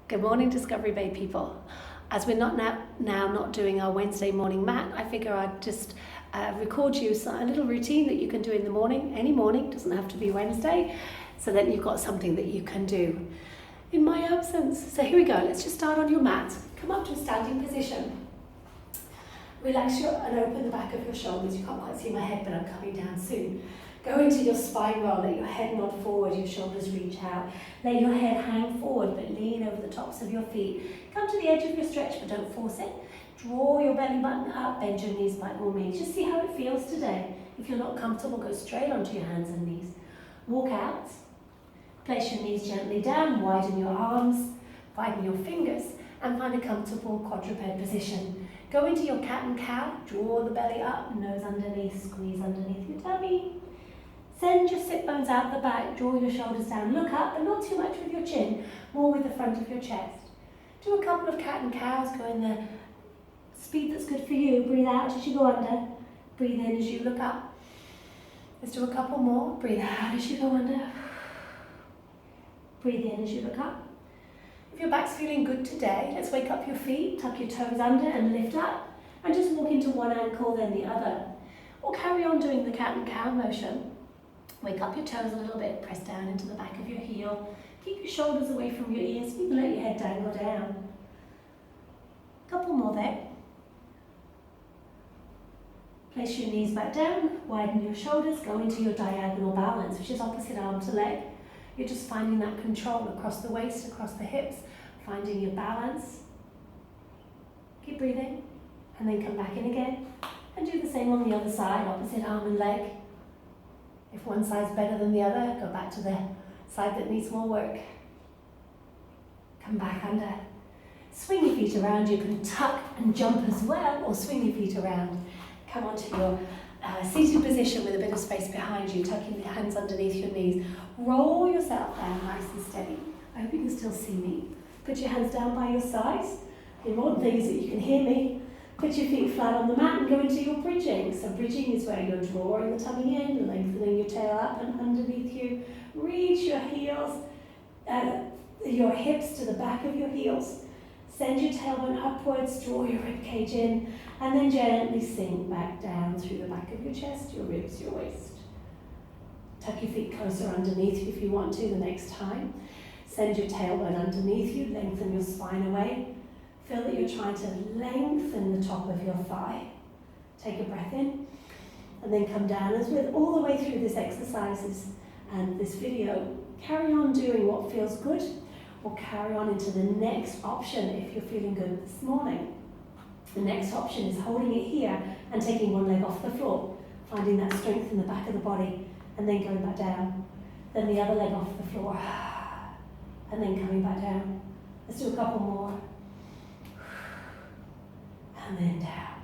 Good morning, Discovery Bay people. As we're not now not doing our Wednesday morning mat, I figure I'd just record you a little routine that you can do in the morning, any morning, doesn't have to be Wednesday, so that you've got something that you can do in my absence. So here we go, let's just start on your mat. Come up to a standing position. Relax and open the back of your shoulders. You can't quite see my head, but I'm coming down soon. Go into your spine roll, let your head nod forward, your shoulders reach out. Let your head hang forward, but lean over the tops of your feet. Come to the edge of your stretch, but don't force it. Draw your belly button up, bend your knees by all means. Just see how it feels today. If you're not comfortable, go straight onto your hands and knees. Walk out. Place your knees gently down, widen your arms, widen your fingers, and find a comfortable quadruped position. Go into your cat and cow, draw the belly up, nose underneath, squeeze underneath your tummy. Send your sit bones out the back, draw your shoulders down, look up, but not too much with your chin, more with the front of your chest. Do a couple of cat and cows, go in the speed that's good for you. Breathe out as you go under, breathe in as you look up. Let's do a couple more, breathe out as you go under, breathe in as you look up. If your back's feeling good today, let's wake up your feet, tuck your toes under and lift up, and just walk into one ankle, then the other. Or carry on doing the cat and cow motion. Wake up your toes a little bit, press down into the back of your heel. Keep your shoulders away from your ears, even let your head dangle down. Couple more there. Place your knees back down, widen your shoulders, go into your diagonal balance, which is opposite arm to leg. You're just finding that control across the waist, across the hips, finding your balance. Keep breathing, and then come back in again. And do the same on the other side, opposite arm and leg. If one side's better than the other, go back to the side that needs more work. Come back under. Swing your feet around. You can tuck and jump as well, or swing your feet around. Come onto your seated position with a bit of space behind you, tucking your hands underneath your knees. Roll yourself down nice and steady. I hope you can still see me. Put your hands down by your sides. The important thing is that you can hear me. Put your feet flat on the mat and go into your bridging. So bridging is where you're drawing the tummy in, lengthening your tail up and underneath you. Reach your heels, your hips to the back of your heels. Send your tailbone upwards, draw your rib cage in, and then gently sink back down through the back of your chest, your ribs, your waist. Tuck your feet closer underneath you if you want to the next time. Send your tailbone underneath you, lengthen your spine away. Feel that you're trying to lengthen the top of your thigh. Take a breath in, and then come down as with all the way through this exercises and this video. Carry on doing what feels good, or carry on into the next option if you're feeling good this morning. The next option is holding it here and taking one leg off the floor, finding that strength in the back of the body, and then going back down. Then the other leg off the floor, and then coming back down. Let's do a couple more. And then down,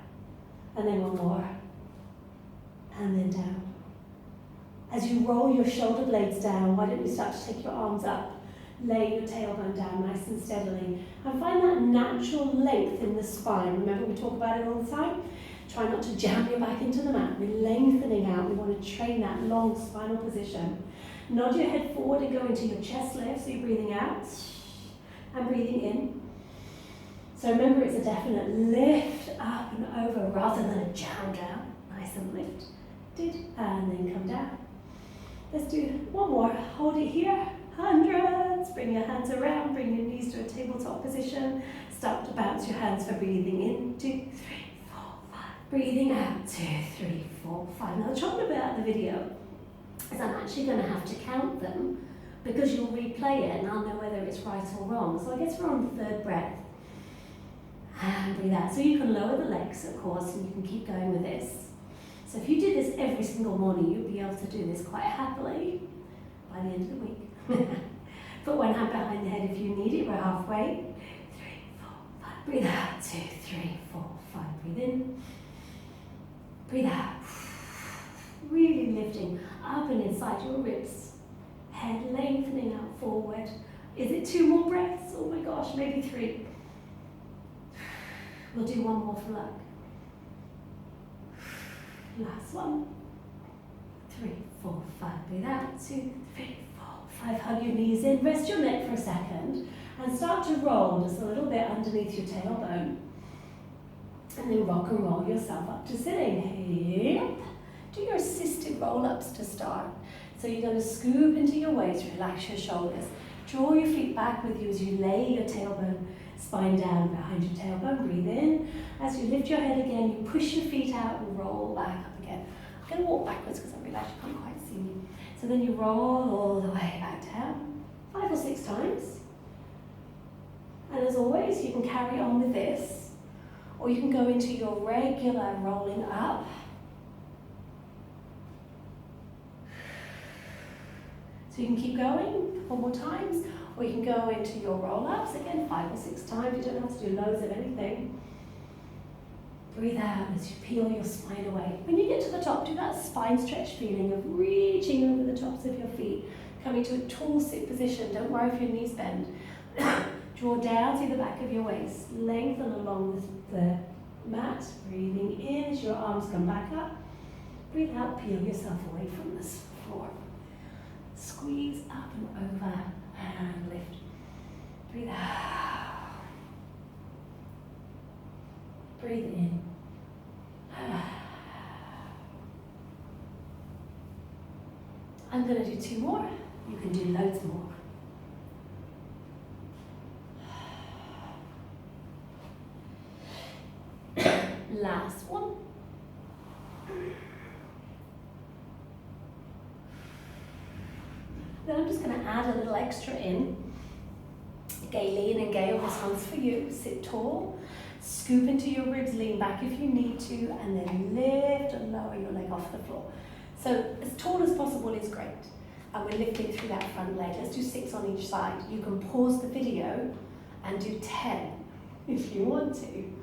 and then one more, and then down. As you roll your shoulder blades down, why don't you start to take your arms up, lay your tailbone down nice and steadily, and find that natural length in the spine. Remember, we talk about it all the time. Try not to jam your back into the mat. We're lengthening out. We want to train that long spinal position. Nod your head forward and go into your chest lift, so you're breathing out and breathing in. So remember, it's a definite lift up and over rather than a jam down. Nice and lifted, and then come down. Let's do one more. Hold it here, hundreds. Bring your hands around, bring your knees to a tabletop position. Start to bounce your hands for breathing in. 2, 3, 4, 5. Breathing out, 2, 3, 4, 5. Now the trouble about the video is I'm actually going to have to count them because you'll replay it and I'll know whether it's right or wrong. So I guess we're on the third breath. And breathe out. So you can lower the legs, of course, and you can keep going with this. So if you did this every single morning, you'd be able to do this quite happily by the end of the week. Put one hand behind the head if you need it. We're halfway. 3, 4, 5. Breathe out. 2, 3, 4, 5. Breathe in. Breathe out. Really lifting up and inside your ribs. Head lengthening out forward. Is it 2 more breaths? Oh my gosh, maybe 3. We'll do one more for luck. Last one. 3, 4, 5. Breathe out. 2, 3, 4, 5. Hug your knees in. Rest your neck for a second. And start to roll just a little bit underneath your tailbone. And then rock and roll yourself up to sitting. Yep. Do your assisted roll-ups to start. So you're going to scoop into your waist, relax your shoulders. Draw your feet back with you as you lay your tailbone, spine down behind your tailbone. Breathe in. As you lift your head again, you push your feet out and roll back up again. I'm going to walk backwards because I realize you can't quite see me. So then you roll all the way back down, 5 or 6 times. And as always, you can carry on with this, or you can go into your regular rolling up. So you can keep going 4 more times, or you can go into your roll-ups, again 5 or 6 times. You don't have to do loads of anything. Breathe out as you peel your spine away. When you get to the top, do that spine stretch feeling of reaching over the tops of your feet, coming to a tall sit position. Don't worry if your knees bend. Draw down through the back of your waist, lengthen along the mat, breathing in as your arms come back up. Breathe out, peel yourself away from this floor. Squeeze up and over and lift. Breathe out. Breathe in. I'm going to do 2 more. You can do loads more. Last one. Then I'm just going to add a little extra in. Gayleen and Gail, this one's for you. Sit tall, scoop into your ribs, lean back if you need to, and then lift and lower your leg off the floor. So as tall as possible is great. And we're lifting through that front leg. Let's do 6 on each side. You can pause the video and do 10 if you want to.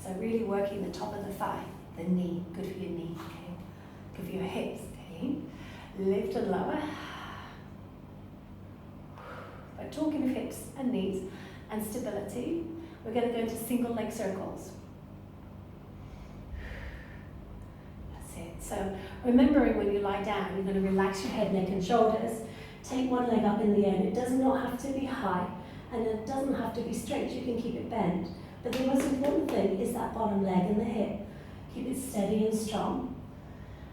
So really working the top of the thigh, the knee, good for your knee, okay? Good for your hips, okay? Lift and lower. But talking of hips and knees and stability, we're going to go into single leg circles. That's it. So remembering when you lie down, you're going to relax your head, neck and shoulders. Take one leg up in the air. It does not have to be high and it doesn't have to be straight. You can keep it bent. But the most important thing is that bottom leg and the hip. Keep it steady and strong.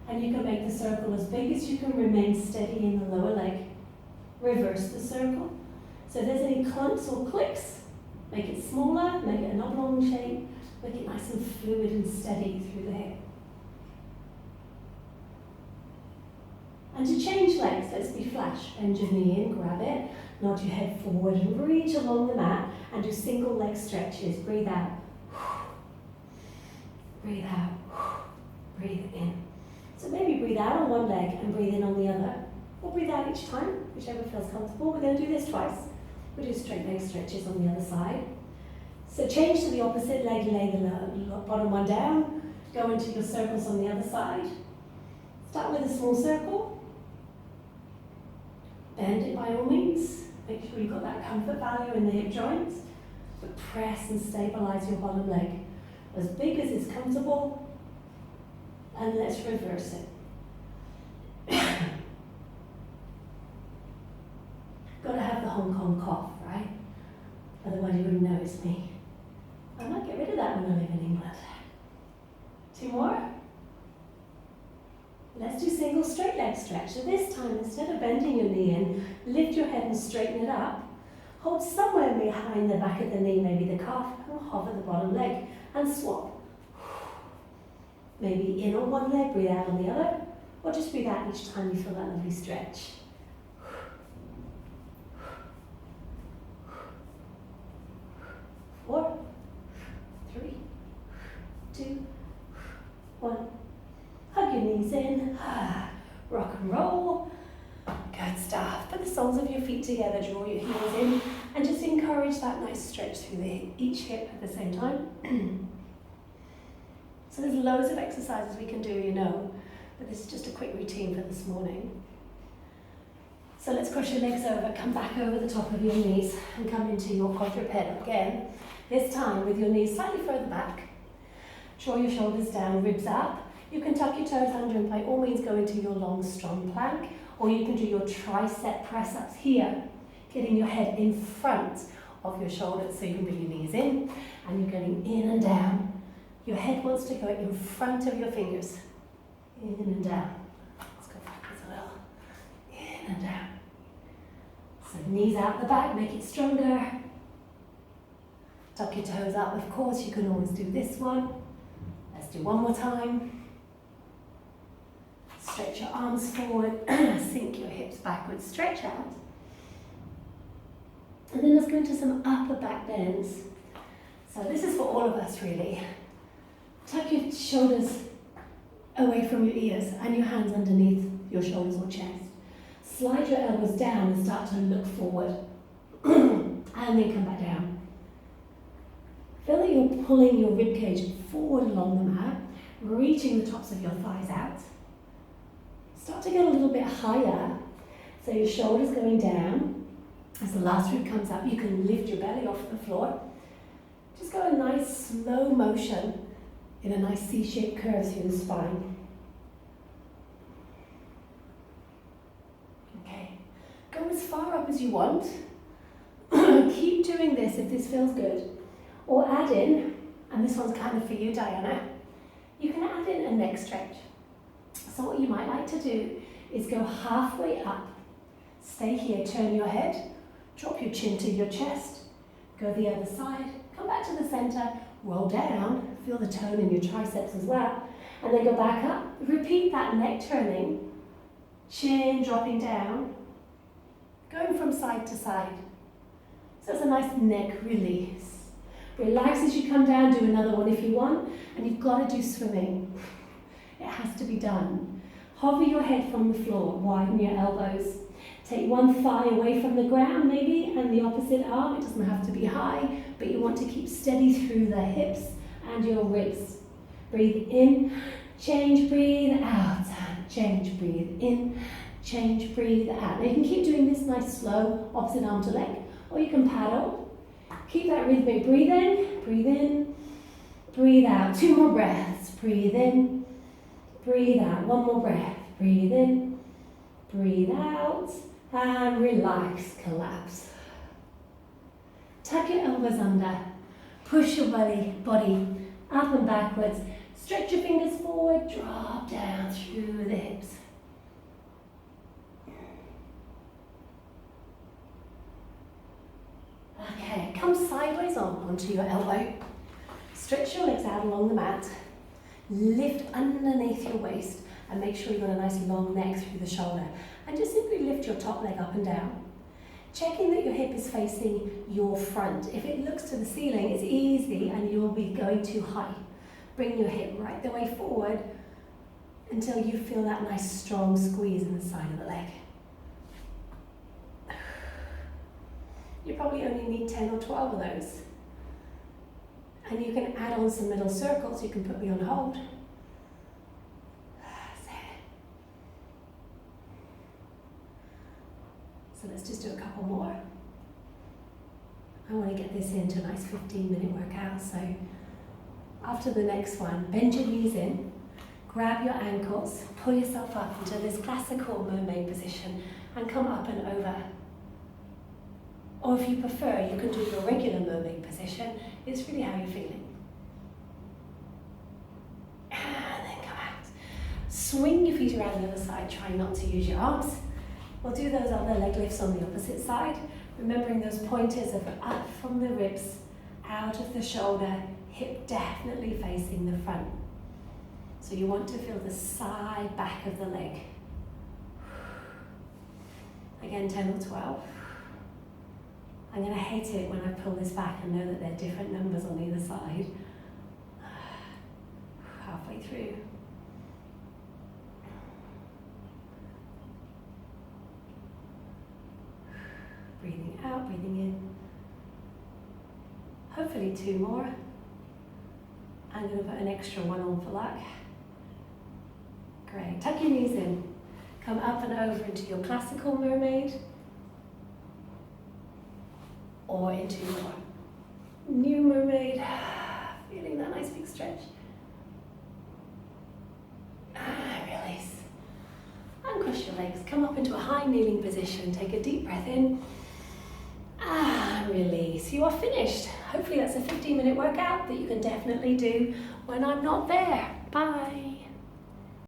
And you can make the circle as big as you can, remain steady in the lower leg. Reverse the circle. So if there's any clumps or clicks, make it smaller, make it an oblong shape, make it nice and fluid and steady through the hip. And to change legs, let's be flash. Bend your knee in, grab it, nod your head forward and reach along the mat and do single leg stretches. Breathe out. Breathe out. Breathe in. So maybe breathe out on one leg and breathe in on the other. Or breathe out each time, whichever feels comfortable. We're going to do this twice. We'll do straight leg stretches on the other side. So change to the opposite leg, lay the bottom one down. Go into your circles on the other side. Start with a small circle. Bend it by all means. Make sure you've got that comfort value in the hip joints. But press and stabilize your bottom leg. As big as is comfortable. And let's reverse it. Got to have the Hong Kong cough, right? Otherwise you wouldn't know it's me. I might get rid of that when I live in England. 2 more. Let's do single straight leg stretch. So this time, instead of bending your knee in, lift your head and straighten it up. Hold somewhere behind the back of the knee, maybe the calf, and hover the bottom leg, and swap. Maybe in on one leg, breathe out on the other, or just breathe out each time you feel that lovely stretch. 4, 3, 2, 1. Hug your knees in, rock and roll. Good stuff. Put the soles of your feet together, draw your heels in, and just encourage that nice stretch through each hip at the same time. So there's loads of exercises we can do, you know, but this is just a quick routine for this morning. So let's cross your legs over, come back over the top of your knees and come into your quadruped again. This time with your knees slightly further back. Draw your shoulders down, ribs up. You can tuck your toes under and by all means go into your long, strong plank, Or you can do your tricep press-ups here, getting your head in front of your shoulders. So you can bring your knees in, and you're going in and down. Your head wants to go in front of your fingers. In and down. Let's go backwards a little. In and down. So knees out the back, make it stronger. Tuck your toes up, of course, you can always do this one. Let's do one more time. Stretch your arms forward, sink your hips backwards, stretch out. And then let's go into some upper back bends. So this is for all of us really. Tuck your shoulders away from your ears and your hands underneath your shoulders or chest. Slide your elbows down and start to look forward. And then come back down. Feel that you're pulling your ribcage forward along the mat, reaching the tops of your thighs out. Start to get a little bit higher, so your shoulders going down. As the last rib comes up, you can lift your belly off the floor. Just go a nice slow motion in a nice C-shaped curve through the spine. Okay, go as far up as you want. Keep doing this if this feels good. Or add in, and this one's kind of for you, Diana, you can add in a neck stretch. So what you might like to do is go halfway up, stay here, turn your head, drop your chin to your chest, go the other side, come back to the center, roll down, feel the tone in your triceps as well, and then go back up. Repeat that neck turning, chin dropping down, going from side to side. So it's a nice neck release. Relax as you come down, do another one if you want, and you've got to do swimming. It has to be done. Hover your head from the floor, widen your elbows. Take one thigh away from the ground maybe, and the opposite arm. It doesn't have to be high, but you want to keep steady through the hips and your ribs. Breathe in, change, breathe out, change, breathe in, change, breathe out. Now you can keep doing this nice slow, opposite arm to leg, or you can paddle. Keep that rhythmic. Breathe in, breathe out. 2 more breaths. Breathe in, breathe out. 1 more breath. Breathe in, breathe out, and relax, collapse. Tuck your elbows under. Push your body up and backwards. Stretch your fingers forward, drop down through the hips. Okay, come sideways onto your elbow. Stretch your legs out along the mat. Lift underneath your waist and make sure you've got a nice long neck through the shoulder. And just simply lift your top leg up and down. Checking that your hip is facing your front. If it looks to the ceiling, it's easy and you'll be going too high. Bring your hip right the way forward until you feel that nice strong squeeze in the side of the leg. You probably only need 10 or 12 of those. And you can add on some middle circles. You can put me on hold. So let's just do a couple more. I want to get this into a nice 15-minute workout. So after the next one, bend your knees in, grab your ankles, pull yourself up into this classical mermaid position and come up and over. Or if you prefer, you can do your regular mermaid position. It's really how you're feeling. And then come out. Swing your feet around the other side. Try not to use your arms. We'll do those other leg lifts on the opposite side. Remembering those pointers of up from the ribs, out of the shoulder, hip definitely facing the front. So you want to feel the side back of the leg. Again, 10 or 12. I'm going to hate it when I pull this back and know that there are different numbers on either side. Halfway through. Breathing out, breathing in. Hopefully 2 more. I'm going to put an extra one on for luck. Great. Tuck your knees in. Come up and over into your classical mermaid. Or into your new mermaid. Feeling that nice big stretch. Release. And uncross your legs, come up into a high kneeling position, take a deep breath in, release. You are finished. Hopefully that's a 15-minute workout that you can definitely do when I'm not there. Bye.